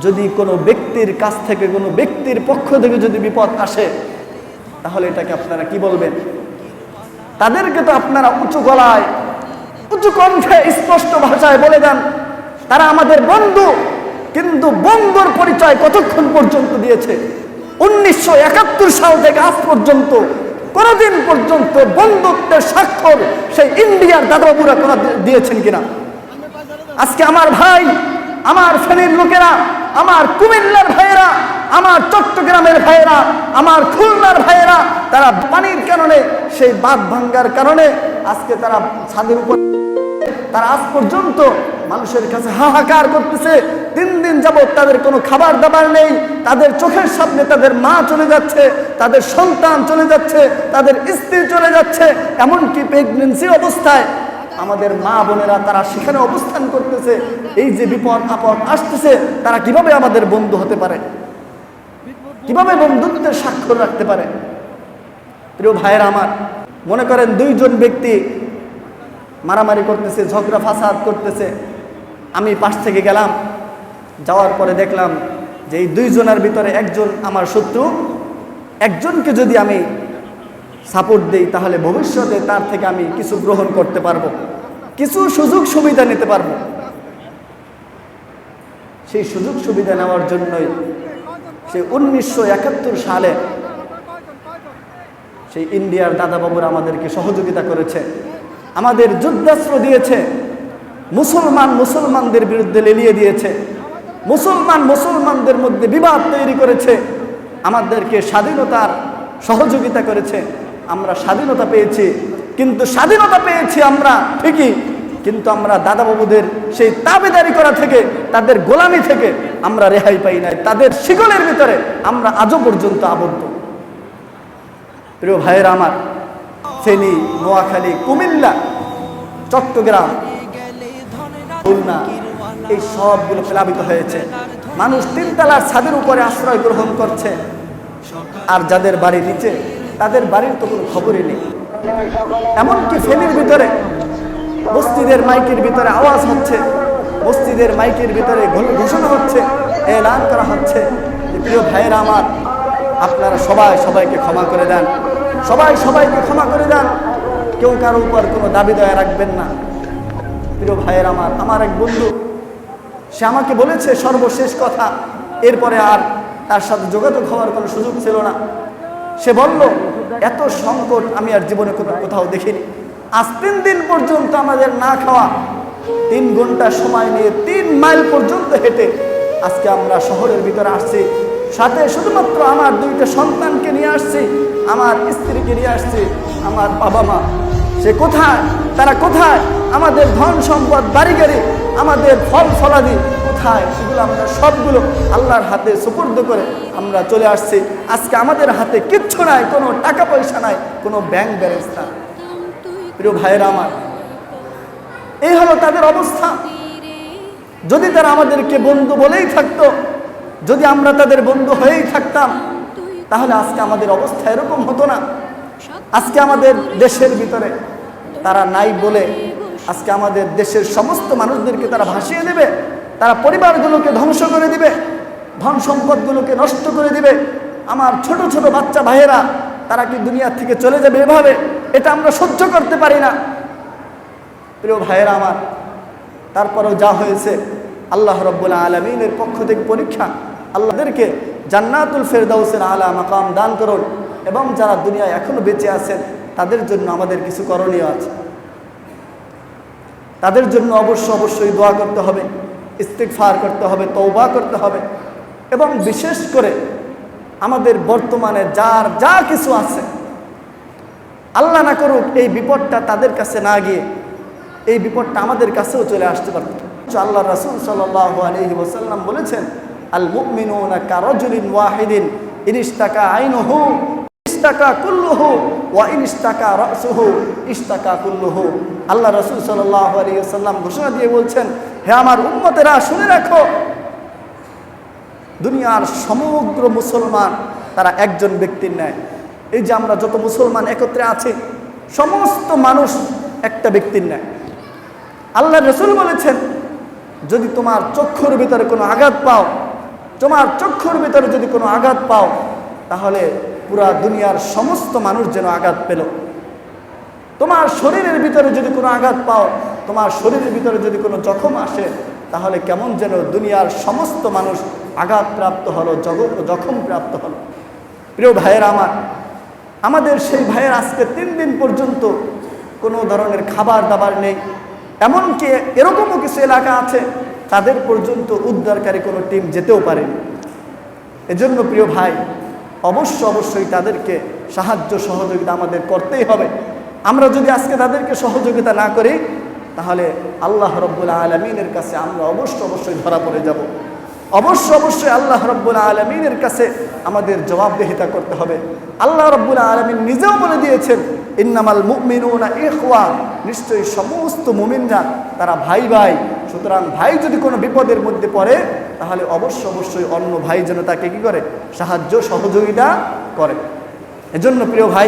যদি কোনো ব্যক্তির কাছ থেকে, কোনো ব্যক্তির পক্ষ থেকে যদি বিপদ আসে, তাহলে এটাকে আপনারা কি বলবেন? তাদেরকে তো আপনারা উঁচু গলায়, উঁচু কণ্ঠে, স্পষ্ট ভাষায় বলে দেন তারা আমাদের বন্ধু। কিন্তু বন্ধুর পরিচয় কতক্ষণ পর্যন্ত দিয়েছে? 1971 সাল থেকে আজ পর্যন্ত কোনদিন পর্যন্ত বন্ধুত্বের স্বাক্ষর সেই ইন্ডিয়ার দাদাবাবুরা কোন দিয়েছেন কিনা? আজকে আমার ভাই, আমার ফেনীর লোকেরা, আমার কুমিল্লার ভাইয়েরা, আমার চট্টগ্রামের ভাইয়েরা, আমার খুলনার ভাইয়েরা, তারা পানির কারণে, সেই বাঁধ ভাঙ্গার কারণে আজকে তারা ছাদের উপর, তারা আজ পর্যন্ত মানুষের কাছে হাহাকার করতেছে। 3 দিন যাবত তাদের কোনো খাবার দাবার নেই, তাদের চোখের সামনে তাদের মা চলে যাচ্ছে, তাদের সন্তান চলে যাচ্ছে, তাদের স্ত্রী চলে যাচ্ছে, এমনকি প্রেগনেন্সি অবস্থায় আমাদের মা বোনেরা তারা সেখানে অবস্থান করতেছে। এই যে বিপদ আপদ আসতেছে, তারা কিভাবে আমাদের বন্ধু হতে পারে? কিভাবে বন্ধুত্বের স্বাক্ষর রাখতে পারে? প্রিয় ভাইয়েরা আমার, মনে করেন 2 জন ব্যক্তি মারামারি করতেছে, ঝগড়া ফাসাদ করতেছে। আমি পাশ থেকে গেলাম, যাওয়ার পরে দেখলাম যে এই 2 জনের ভিতরে একজন আমার শত্রু। একজনকে যদি আমি সাপোর্ট দেই, তাহলে ভবিষ্যতে তার থেকে আমি কিছু গ্রহণ করতে পারবো, কিছু সুযোগ সুবিধা নিতে পারবো। সেই সুযোগ সুবিধা নেওয়ার জন্যই সেই 1971 সালে সেই ইন্ডিয়ার দাদাবাবুরা আমাদেরকে সহযোগিতা করেছে, আমাদের যুদ্ধাস্ত্র দিয়েছে, মুসলমানদের বিরুদ্ধে লেলিয়ে দিয়েছে, মুসলমানদের মধ্যে বিবাদ তৈরি করেছে, আমাদেরকে স্বাধীনতার সহযোগিতা করেছে। আমরা স্বাধীনতা পেয়েছি, কিন্তু স্বাধীনতা পেয়েছি আমরা ঠিকই, কিন্তু আমরা দাদাবাবুদের সেই তাবেদারি করা থেকে, তাদের গোলামি থেকে আমরা রেহাই পাই নাই। তাদের শিকলের ভিতরে আমরা আজও পর্যন্ত আবদ্ধ। প্রিয় ভাইয়েরা আমার, ফেনী, নোয়াখালী, কুমিল্লা, চট্টগ্রাম, খুলনা, এই সবগুলো প্লাবিত হয়েছে। মানুষ 3 তলার ছাদের উপরে আশ্রয় গ্রহণ করছে, আর যাদের বাড়ি নিচে, তাদের বাড়ির তো কোনো খবরই নেই। এমনকি ফেনীর ভিতরে মসজিদের মাইকের ভিতরে আওয়াজ হচ্ছে, মসজিদের মাইকের ভিতরে ঘোষণা হচ্ছে, এলান করা হচ্ছে যে প্রিয় ভাইয়েরা আমার, আপনারা সবাইকে ক্ষমা করে দেন, সবাইকে ক্ষমা করে দেন, কেউ কারো উপর কোনো দাবি দয়া রাখবেন না। প্রিয় ভাইয়েরা আমার এক বন্ধু, সে আমাকে বলেছে সর্বশেষ কথা, এরপরে আর তার সাথে যোগাযোগ হওয়ার কোনো সুযোগ ছিল না। সে বলল, এত সংকট আমি আর জীবনে কোথাও দেখিনি। আজ 3 দিন পর্যন্ত আমাদের না খাওয়া, 3 ঘন্টা সময় নিয়ে 3 মাইল পর্যন্ত হেঁটে আজকে আমরা শহরের ভিতরে আসছি। সাথে শুধুমাত্র আমার 2টা সন্তানকে নিয়ে আসছি, আমার স্ত্রীকে নিয়ে আসছি, আমার বাবা মা। সে কোথায়? তারা কোথায়? আমাদের ধন সম্পদ, বাড়ি গাড়ি, আমাদের ফল ফলাদি কোথায়? সেগুলো আমরা সবগুলো আল্লাহর হাতে সুপুর্দ করে আমরা চলে আসছি। আজকে আমাদের হাতে কিচ্ছু নাই, কোনো টাকা পয়সা নাই, কোনো ব্যাংক ব্যালেন্স নাই। প্রিয় ভাইয়েরা আমার, এই হলো তাদের অবস্থা। যদি তারা আমাদেরকে বন্ধু বলেই থাকতো, যদি আমরা তাদের বন্ধু হয়েই থাকতাম, তাহলে আজকে আমাদের অবস্থা এরকম হতো না। আজকে আমাদের দেশের ভিতরে তারা নাই বলে আজকে আমাদের দেশের সমস্ত মানুষদেরকে তারা ভাসিয়ে দেবে, তারা পরিবারগুলোকে ধ্বংস করে দিবে, ধন সম্পদগুলোকে নষ্ট করে দিবে। আমার ছোট ছোট বাচ্চা ভাইয়েরা, তারা কি দুনিয়া থেকে চলে যাবে এভাবে? এটা আমরা সহ্য করতে পারি না। প্রিয় ভাইয়েরা আমার, তারপরেও যা হয়েছে, আল্লাহ রাব্বুল আলামিনের পক্ষ থেকে পরীক্ষা। আল্লাহদেরকে জান্নাতুল ফেরদাউসের আলা মাকাম দান করুন, এবং যারা দুনিয়ায় এখনো বেঁচে আছেন তাদের জন্য আমাদের কিছু করণীয় আছে। তাদের জন্য অবশ্যই দোয়া করতে হবে, ইস্তিগফার করতে হবে, তওবা করতে হবে, এবং বিশেষ করে আমাদের বর্তমানে যার যা কিছু আছে, আল্লাহ না করুক এই বিপদটা তাদের কাছে না গিয়ে এই বিপদটা আমাদের কাছেও চলে আসতে পারত। আল্লাহ রাসূল সাল্লাল্লাহু আলাইহি ওয়াসাল্লাম বলেছেন, আল মুমিনুনা কারাজুলিন ওয়াহিদিন ইনিশতাকা আইনুহু ইশতাকা কুল্লুহু ওয়া ইনিশতাকা রাসুহু ইশতাকা কুল্লুহু। আল্লাহ রাসূল সাল্লাল্লাহু আলাইহি ওয়াসাল্লাম ঘোষণা দিয়ে বলছেন, হে আমার উম্মতেরা, শুনে রাখো, দুনিয়ার সমগ্র মুসলমান তারা একজন ব্যক্তির ন্যায়। এই যে আমরা যত মুসলমান একত্রে আছি, সমস্ত মানুষ একটা ব্যক্তির ন্যায়। আল্লাহ রাসূল বলেছেন, যদি তোমার চক্ষুর ভিতরে কোনো আঘাত পাও, তোমার চক্ষুর ভিতরে যদি কোনো আঘাত পাও, তাহলে পুরা দুনিয়ার সমস্ত মানুষ যেন আঘাত পেল। তোমার শরীরের ভিতরে যদি কোনো আঘাত পাও, তোমার শরীরের ভিতরে যদি কোনো জখম আসে, তাহলে কেমন যেন দুনিয়ার সমস্ত মানুষ আঘাতপ্রাপ্ত হলো, জখম প্রাপ্ত হলো। প্রিয় ভাইয়েরা আমার, আমাদের সেই ভাইয়ের আজকে 3 দিন পর্যন্ত কোনো ধরনের খাবার দাবার নেই। এমনকি এরকমও কিছু এলাকা আছে তাদের পর্যন্ত উদ্ধারকারী কোনো টিম যেতেও পারেনি। এজন্য প্রিয় ভাই, অবশ্যই তাদেরকে সাহায্য সহযোগিতা আমাদের করতেই হবে। আমরা যদি আজকে তাদেরকে সহযোগিতা না করি, তাহলে আল্লাহ রাব্বুল আলামিনের কাছে আমরা অবশ্যই ধরা পড়ে যাব। অবশ্যই আল্লাহ রাব্বুল আলামিনের কাছে আমাদের জবাবদিহিতা করতে হবে। আল্লাহ রাব্বুল আলামিন নিজেও বলে দিয়েছেন, ইন্নামাল মুমিনুনা ইখওয়া, নিশ্চয়ই সমস্ত মুমিনরা তারা ভাই ভাই। সুতরাং ভাই যদি কোনো বিপদের মধ্যে পড়ে, তাহলে অবশ্যই অন্য ভাই যেন তাকে কি করে, সাহায্য সহযোগিতা করে। এজন্য প্রিয় ভাই,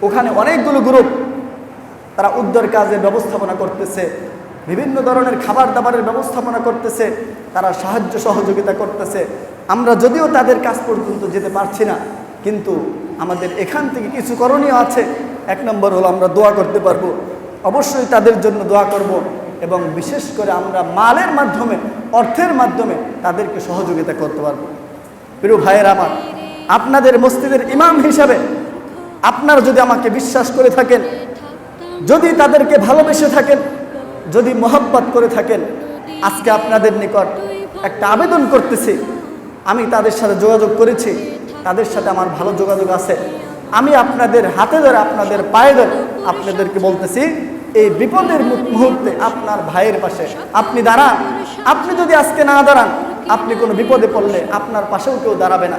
ওখানে অনেকগুলো গ্রুপ তারা উদ্ধার কাজের ব্যবস্থাপনা করতেছে, বিভিন্ন ধরনের খাবার দাবারের ব্যবস্থাপনা করতেছে, তারা সাহায্য সহযোগিতা করতেছে। আমরা যদিও তাদের কাছ পর্যন্ত যেতে পারছি না, কিন্তু আমাদের এখান থেকে কিছু করণীয় আছে। 1 নম্বর হলো আমরা দোয়া করতে পারবো, অবশ্যই তাদের জন্য দোয়া করব, এবং বিশেষ করে আমরা মালের মাধ্যমে, অর্থের মাধ্যমে তাদেরকে সহযোগিতা করতে পারবো। প্রিয় ভাইয়েরা আমার, আপনাদের মসজিদের ইমাম হিসাবে আপনারা যদি আমাকে বিশ্বাস করে থাকেন, যদি তাদেরকে ভালোবেসে থাকেন, যদি মহব্বত করে থাকেন, আজকে আপনাদের নিকট একটা আবেদন করতেছি। আমি তাদের সাথে যোগাযোগ করেছি, তাদের সাথে আমার ভালো যোগাযোগ আছে। আমি আপনাদের হাতে ধরে, আপনাদের পায়ে ধরে আপনাদেরকে বলতেছি, এই বিপদের মুহূর্তে আপনার ভাইয়ের পাশে আপনি দাঁড়ান। আপনি যদি আজকে না দাঁড়ান, আপনি কোনো বিপদে পড়লে আপনার পাশেও কেউ দাঁড়াবে না।